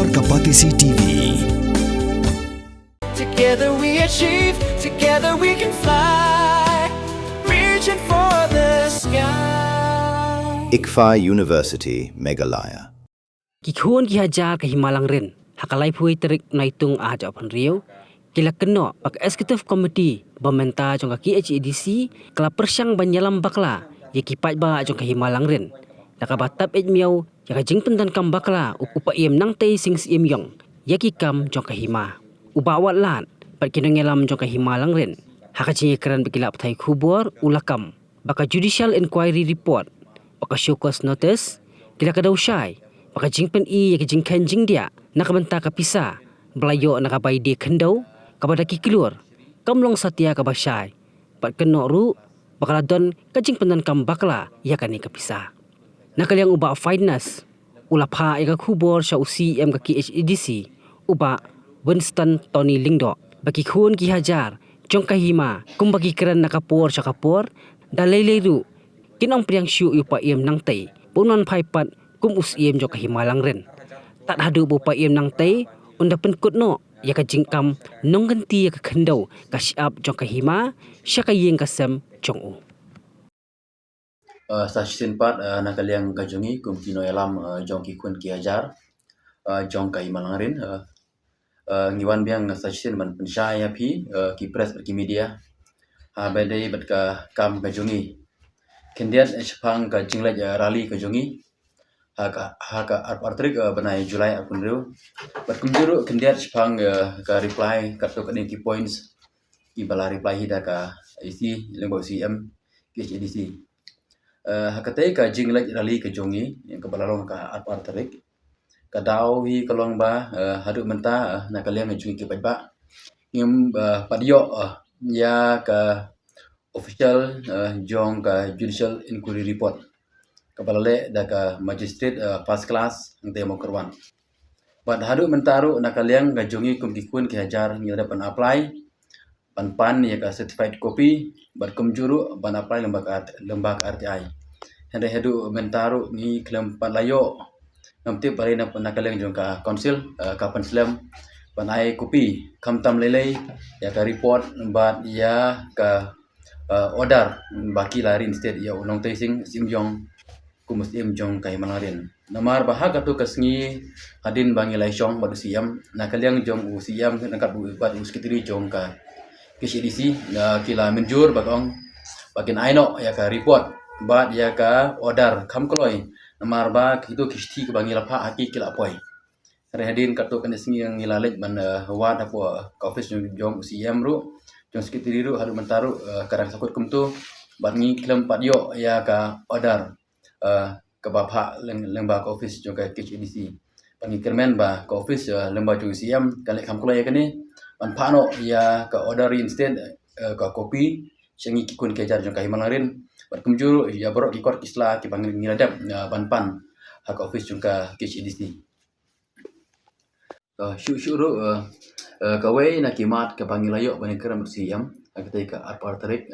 Kubor Kapatisi TV. Together we achieve, together we can fly, reaching for the sky. ICFA University, Meghalaya. Kikhuan kihajar ke Himalang rin, hakalai pui terik naitung aja pan Rio, kila kena pak executive committee bamenta jong ka KHEDC kala persyang banyalam bakla ye kipat ba jong ka Himalang rin. Nakabatap et miau ya ka jing pendan kam bakla upa iem nang tei sing iem yong ya ki kam jong ka Hima. Ubawat lan pat kinangelam jong ka Himalang rin. Haka jing keran bekilap thai khubor ulakam baka judicial inquiry report baka show cause notice kila ka daw syai baka jing pen i ya ka jing kan jing dia nakabenta ka pisa belayo nakabai dia kendau kabada ki keluar kamlong satia ka basyai pat keno ru bakala don kajing penan kam bakla ya kani ka pisa nakaliang uba finance ulapha ya ka khubor sya usi em ka KHEDC uba Winston Tony Lingdo bagi khun ki hajar jong ka Hima kum bagi keran nakapor sya kapor dalele ru kinong priang syu upa em nang tei punon phaipat kum usiem jong ka Himalang ren tak hadu bupa em nang tei unda penkut no ya ka jingkam nong ganti ya ka kendau ka siap jong ka Hima sya ka yeng ka sem jong u Stasiun 4 nakaliang kajongi kum kino elam jong ki kun ki ajar jong ka Himalang rin ngiwan biang stasiun man pensyaya pi ki press ki media badai bat ka kam kajongi kendiat sepang ka jinglaj rally kajongi haka artrik banai Julai apun riu bat kumjuru kendiat sepang ka reply ka to ki points ki bala reply hida ka isi lengbo CM KHEDC hakatai ka jinglaj rally kajongi yang kebalalong ka artrik kadau hi kalong ba hadu menta nakaliang ngajui ke ba ngim padio ya ka official jong ka judicial inquiry report kabalale da ka magistrate first class ang temo kerwan bad hadu mentaru nakaliang ngajungi kum kikun ke hajar ngilada pan apply pan ya ka certified copy bad kumjuru ban apply lembak RTI hande hadu mentaru ni klem palayo namti pare na nakaliang jong ka council kapan slam panai kopi kamtam lelei ya ka report bat ya ka order baki larin state ya unong tesing simjong kumus jong kai malarin namar bahag atu kasngi hadin bangilai syong badu siam nakaliang jong u siam nakat bu bat uskitri jong ka KHEDC na kila menjur bagong bakin aino ya ka report bat ya ka order kamkoloi namar ba itu kisti ke bangila pa aki kila poi hadin kartu kan singi yang ngilalet man wa da po ka office jong CM ru jong sekretari ru haru mentaru karang sakut kumtu bangi klem padio ya ka order ke bapa lembag office jong ka KHEDC bangi kermen ba ka office lembag jong CM kalek kam kula ya kani ban pano ya ka order instead ka kopi sengi kikun kejar jong ka Himalang berkumjur ya borok ikor kisla ki bangil ngiradap ban hak office jong ka KHEDC syuru kawai nak kimat ke bangilayo bani keram bersiam akatai ka apartarik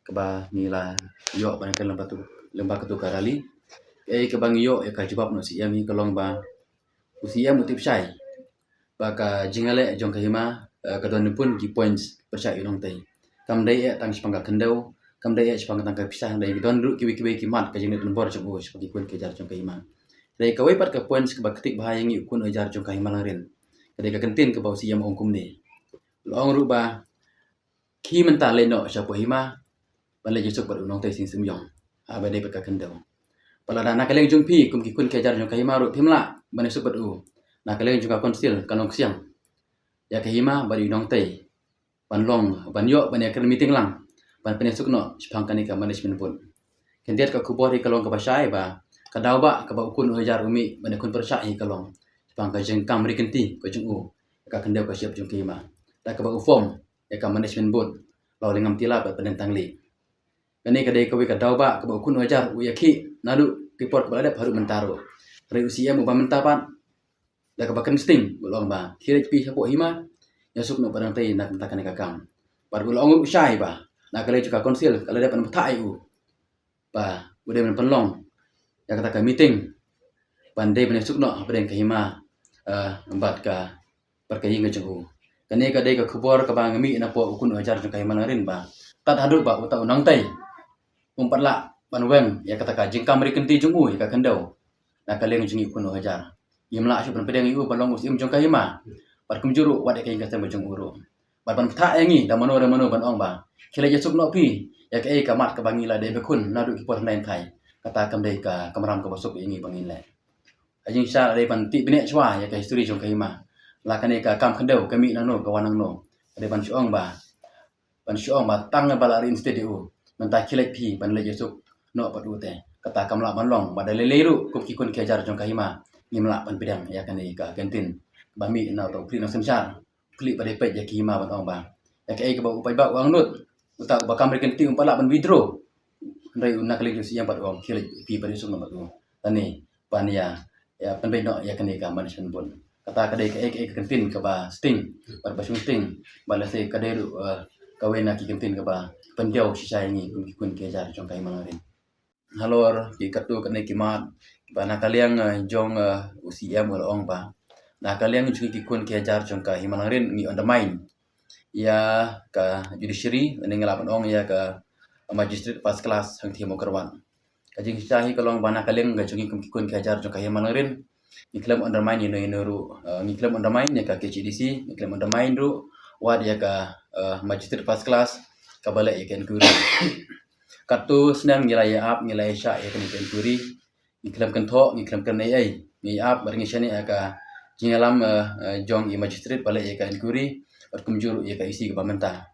ke bangila yo bani keram lembak tu karali ke bangiyo ya ka jawab no siam ni kalong ba usiam utip syai baka jingale jong ka Hima kadon pun ki points percaya nong tai kam dai tang sepangka kendau kam dai sepangka tang ka pisah dai don ru kiwi kimat ka jingit lembor jong sebagai kun kejar jong ka Hima dai kawai pat ka points ke ketik bahaya ngi kun ajar jong ka Himalang rin kadai ka kentin ke bau siam ongkum ni long ru ba ki menta leno sya po Hima balai jesuk pada unong tai sing semyong badai pat ka kendau pala na kaleng jong pi kum ki kun kejar jong ka Hima ru pimla bani supat u na kaleng jong ka konsil kanong siang ya ka Hima bari unong tai banlong banyo bani akan meeting lang ban penesuk no sepangkan ka management pun kendiat ka kubor hi kalong ka basyai ba kadau ba ka ba ukun ujar umi bani kun persya hi kalong sepangka jengkam rikenti ko jeng u ka kendau ka siap jong ka Hima ta ka ba form ya ka management board law lingam tila ba penentang li kani kadai ka kadau ba ka ba ukun ujar u yaki nadu report ba ada baru mentaro re usia mu ba mentapan da ka ba kensting bolong ba kirek pi sapo Hima yasuk no padang tai nak mentakan ka kam par bolong syai ba na kale juga konsil kale dapat metai u ba udah men penlong ya kata ka meeting pandai benesuk no padang ka Hima embat ka perkaying ke jengu kane ka dei ka khubor ka bang mi na po ukun ajar jong kai malarin ba tat hadut ba uta unang tai umparla panweng ya kata ka jingkam ri kenti jengu ya ka kendau na kaleng jengi ukun ajar yimla syu pen pedang iu balong usim jong kai ma par kum juru wad kai ka tem jong uru ban tha engi da mano ban ong ba khile jesuk no pi ya ka ka mat ka bangi la de be kun na du ki por nain thai kata kam dei ka kamram ka basuk ingi bangin le ajing sha dei ban ti bine chwa ya ka history jong kai ma la kane ka kam khendau kami nang no ka wanang no de ban syong ba tang ba la rin studio man ta khile pi ban le jesuk no pa du te kata kam la ban long ba de le ru ku ki kun ke jar jong kai ma ngimla ban pedang ya kane ka kantin ba mi na to kli no sem sha kli ba de pe ya ki ma ban ong ba ya ka ba upai ba wang nut utak ba kam ri kanti umpala ban withdraw ndai una kali jusi yang pat ong khile pi pa sung no ba tu tani pan ya pen no ya kane ka management bon kata kadai ka kantin ka ba sting par ba sting ba la se kadai ru ka wena ki kantin ka ba penjau si sai ni kun ke jar jong kai malarin halor ki katu kane ki mat ba na kaliang jong UCM wal ong ba na kaliang ki kun ke jar jong kai malarin ni undermine ya ka judiciary ni ngalapan ong ya ka magistrate first class hang thiamo karwan kajing sahi kalong bana kaleng ga jungi kum kikun kajar jong kahya malarin ni claim undermine ni ru ni claim undermine ya ka KCDC ni claim undermine ru wad ya ka magistrate first class kabala ya kan kuri katu senam ngilai up ngilai sya ya kan kuri ni claim kan tho ni claim kan ai ni up baringi shani ya ka jingalam jong i magistrate bala ya kan kuri at kumjuru ya ka isi ka pamenta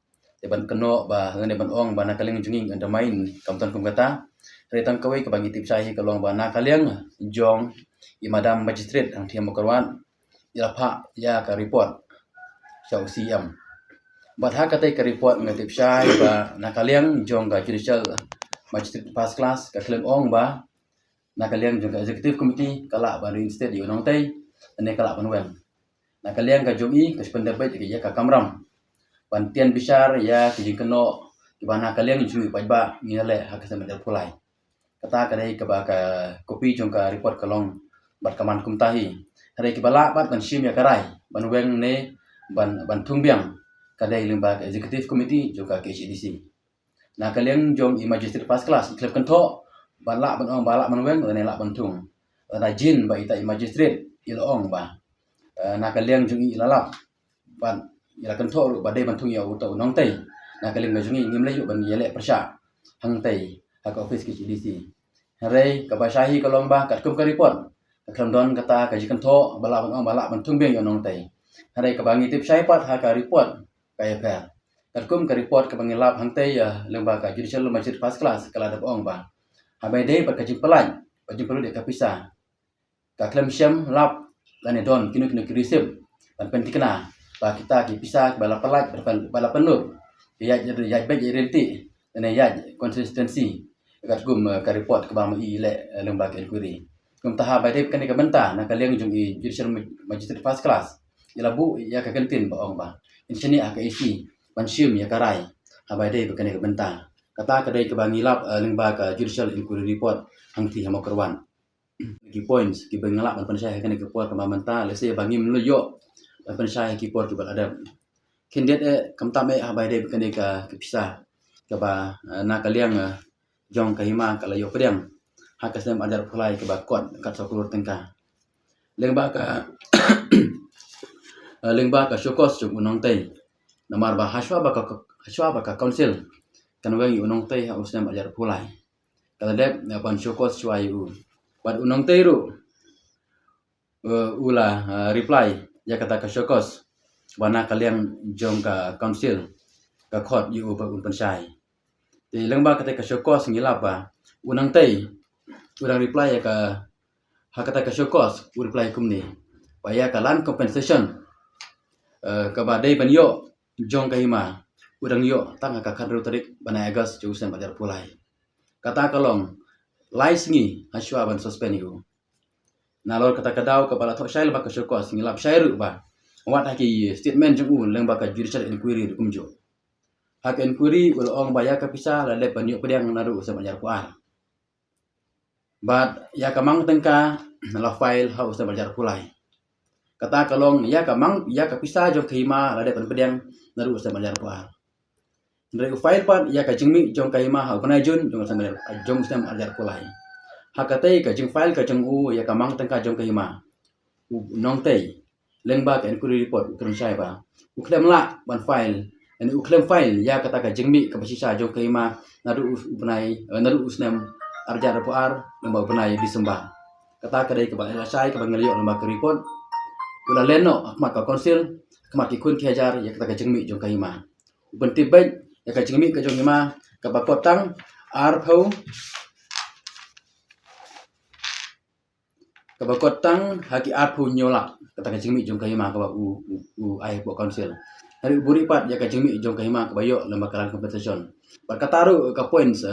deban keno ba ngene ban ong bana kaleng jungi undermine kamton kum kata retang kawai ke bagi tip sahi kalong bana kaleng jong i madam magistrate ang thiam karwan ya pha ya ka report sau CM bat ha katai ka report ngatip sahi ba na kaleng jong ga judicial magistrate first class ka kaleng ong ba na kaleng jong ga executive committee kala ba rin state yo nong tai ane kala ban wen na kaleng ga jogi ka pendapat ya ka kamram Bantian besar ya kijing keno kibana kalian jui pajba ngile hak sama der pulai kata kadai ke ka kopi jong ka report kalong bat kaman kum tahi hari kibala bat ban sim ya karai ban weng ne ban thungbiang kadai limba ka executive committee jong ka KCDC na kalian jong i magistrate first class klub kento ban la ban ong bala ban weng ne la ban thung na jin ba ita i magistrate ilong ba na kalian jong i lalap ban ila kan thor ba dei ban thung ya uto nong tai na kaling ngajungi ngim lai ban yele persya hang tai hak office KCDC hare ka basahi kalong ba kat kum ka report ka don kata ka jikan tho bala ban ong bala ban thung beng yo nong tai hare ka bangi tip sai pat ha ka report ka ya per kat kum ka report ka bangi lap hang tai ya lemba ka judicial magistrate first class kala da ong ba ha bai dei pat ka jing pelan pa jing perlu de ka pisah ka klem syam lap lane don kinu receive ban pentikna ba kita ki pisah bala pelat bala penut ya jadi baik renti dan ya konsistensi kat gum ka report ke bang i le lembaga inquiry kum tahap bai kan ka benta na kalian jung i judicial magistrate first class ila bu ya ka kantin ba ong ba insini aka isi bansium ya karai abai dai kan ka benta kata ka dai ke bang ilap lembaga judicial inquiry report hang ti hamo kerwan ki points ki bengalap ban saya kan ke report ka benta le se bangi mluyo ban saya ki report juga ada kindet kam tame abai dai kan ka pisah ka ba na kalian jong kahima kala yo pedang hakasem adar pulai ke bakot kat sokulur tengka lembaga lembaga syokos jung unong tai namar ba haswa baka council kan wangi unong tai harusnya adar pulai kala dep ban syokos syuayu bad unong tai ru ula reply ya kata ka syokos bana kalian jong ka council ka khot yu ba un pensai di lembaga kata ka syokos ngilap ba unang tai urang reply ya ka hakata ka syokos reply kumni baya ka land compensation ka badai ban yo jong ka hima urang yo tang ka kadru tarik banai agas jusen badar pulai kata kalong lais ngi haswa ban suspend yu nalor kata kadau ka bala thok shail ba ka syokos ngilap shairu ba wat haki statement jung lembaga judicial inquiry kumjo hak inquiry ulong baya ka pisah la le panyo pedang naru sa banjar puar but ya kamang tengka la file hau sa banjar pulai kata kalong ya kamang ya kapisa jong kahima lade pan pedang naru sa majar puar dari file pan ya ka jingmi jong kahima ha panai jun jong sa majar jong sa majar pulai hakatai ka jing file ka jong u ya kamang tangka jong kahima nong tei lengba ka inquiry report ukran syai ba uklem la ban file and uklem file ya kata ka jingmi ka pasisa jong kahima naru panai naru usnam arjar puar lengba panai disembah kata ka dai ka ba syai ka bangalio lengba ka report ula leno akmat ka konsil akmat ki kun kejar ya kata ka jengmi jong kahima uban tibet ya ka jengmi ka jong kahima ka bakotang arpau ka bakotang haki arpau nyola kata ka jengmi jong kahima ka u ai bo konsil hari buri pat ya ka jengmi jong kahima ka bayo lembak kalan competition berkataru ka points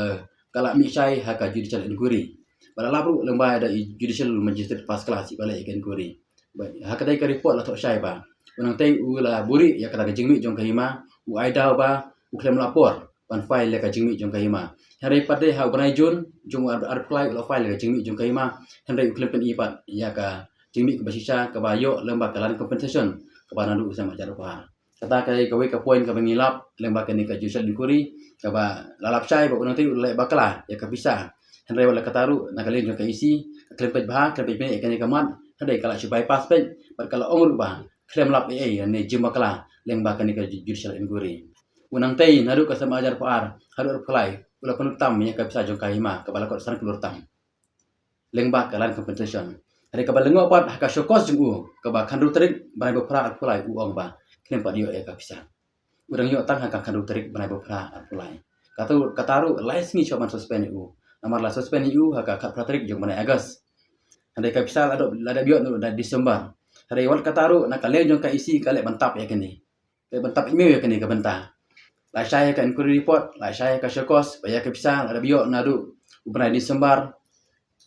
kala mi syai ha ka judicial inquiry pada labru lembah ada judicial magistrate first class balai ikan inquiry hakadai ka report la tok syai ba unang tei ula buri ya kata ka jingmi jong kahima u aida ba u klem lapor pan file ka jingmi jong kahima hari pada ha banai jun jong apply ula file ka jingmi jong kahima henry u klem pen ipat ya ka jingmi ka basisa ka bayo lembah kalan compensation ka banandu sama jar pa kata ka ka we ka point ka bangilap lembah ka ni ka judicial inquiry ka ba lalap syai ba unang tei ula bakala ya ka bisa henry wala kataru nakalin jong ka isi klem pet bah klem pet ikan kamat hadai kala si bypass pen kala ongru ba klem lap ne jimakla leng ba kan ka judicial inquiry unang tei naru ka sama ajar par haru apply ula penutam ya ka bisa jong kahima ka bala ko san kelur tam leng ba kalan compensation hari ka balengo pat ka syokos jung u ka ba khandu terik banai ba pra apply u ong ba klem pa dio ya ka bisa urang yo tang ka khandu terik banai ba pra apply kataru license choman suspend u namar la suspend u ha ka pra terik jong banai agas andai ka bisa ada biot nu da Disember hari wal kataru nak kale jong ka isi kale bantap ya kini kale bantap email ya kini ka benta la syai ka inquiry report la syai ka syokos baya ka bisa ada biot nadu ubnai Disember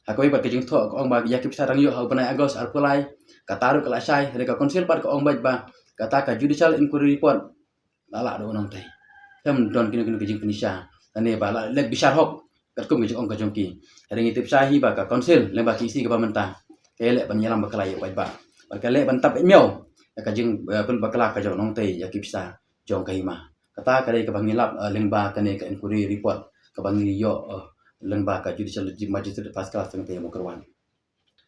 hakoi ba kejing tho ko ong ba ya ka bisa rang yo ha ubnai Agos arpulai kataru ka la syai hari ka konsil par ka ong ba kata ka judicial inquiry report lala do nong tai kam don kini kejing penisha ane ba la lek bisar hok kum ke ong ka jongki hari ngitip sahi ba ka konsil lembah isi ke pamenta kele penyelam bakalai ba bakale bantap emyo ka jing pun bakala ka jong nong tei ya kipsa jong kahima kata kadai ka bangilap lembah kane ka inquiry report ka bangi yo lembah ka judicial magistrate first class teng tei mo kerwan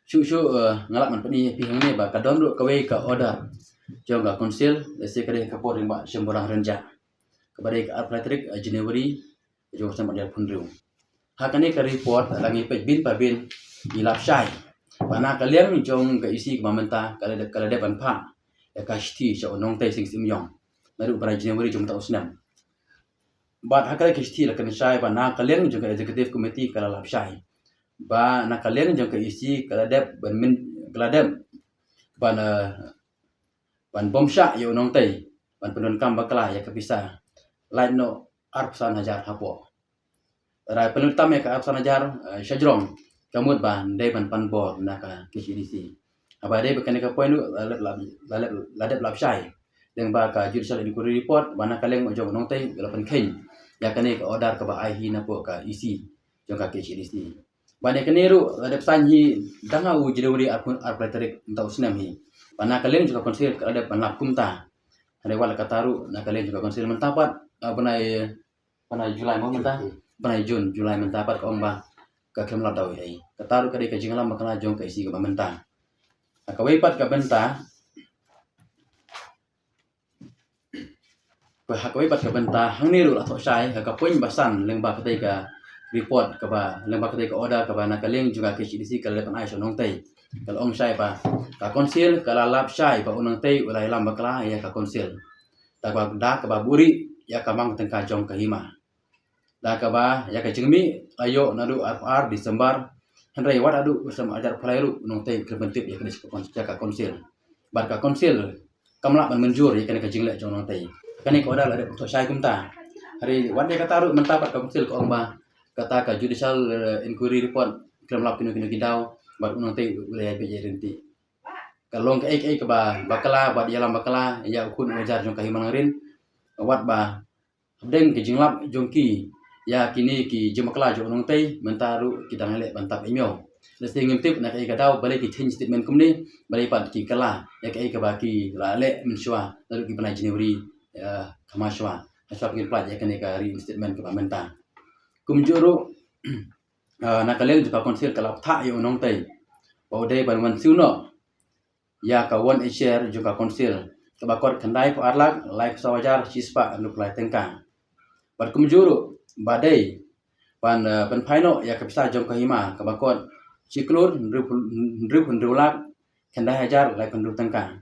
shu ngalak man pani pihang ni ba ka don ka we ka order jong ka konsil se kadai ka por ba semborang renja ka badai ka arplatrik January jong sama dia punriu hakane ka report langi pej bin pa bin ilap syai pana kalian jong ka isi kemamenta kala de ban pa ya ka shti so nong tai sing sim yong naru para January jong ta usnam bat hakale ka shti la kan syai pana kalian jong ka executive committee kala lap syai ba na kalian jong ka isi kala de ban min kala de ban bom sya yo nong tai ban penun kam bakala ya ka bisa lain no arpsan hajar hapo rai penutam ya ka apsan ajar syajrong kamut ban dai ban pan bor na ka KCDC aba dai bekan ka poin ladap lap syai deng ba ka judicial inquiry report bana kaleng jong nong tai lapan khen ya kane ka order ka ba ai hi na po ka isi jong ka KCDC bana kane ru ladap san hi danga u January arplatrik entau snam hi bana kaleng juga konsil ka ladap ban lap kumta ada wala kataru na kaleng juga konsil mentapat banai Julai mo menta banai Jun Julai mentapat ka ong ba ka kem la daw ai kataru ka de ka jingala makana jong ka isi ka menta ka weipat ka benta ka weipat ka benta hang ni ru la tho sai ka poin basan leng ba ka te ka report ka ba leng ba ka te ka order ka ba na kaleng juga KCDC ka le pan ai so nong tai kal ong sai pa ka konsil ka la lap sai pa unang tai ulai lam bakla ya ka konsil ta ba da ka ba buri ya ka mang tengka jong ka hima da ka ba ya ka jingmi ayo nadu ar Disember henry wat adu sama ajar pelairu nong tei kebentuk ya ka konsil bar ka konsil kamla ban menjur ya ka jingle jong nong tei kani ko ada to sai kumta hari wat dia kataru mentapat ka konsil ko ba kata ka judicial inquiry report kamla pinu kidau bar nong tei ulai be renti kalong ka ek ka ba bakala ba dia lam bakala ya kun ajar jong ka himangarin wat ba deng ke jinglap jongki ya kini ki jemakla jo nong tei mentaru kita ngelek bantap emyo Lesti ngintip nak ai kadau balik ki change statement kumni balik pat ki kala ya kai ka baki la le mensyua lalu ki panai Januari kamaswa asap ngin plat ya kan ka reinstatement ke pamenta kumjuru nak kalian juga konsil kalau tak yo nong tai bau dai ban man siuno ya kawan share juga konsil ke bakor kendai ko arlak like sawajar cispa nuk lai tengkang bar kumjuru badai pan paino ya kapsa jong kahima ke bakor Ciklur, Ndrip Ndrulak, Kendai Hajar, like Penduk Tengkang.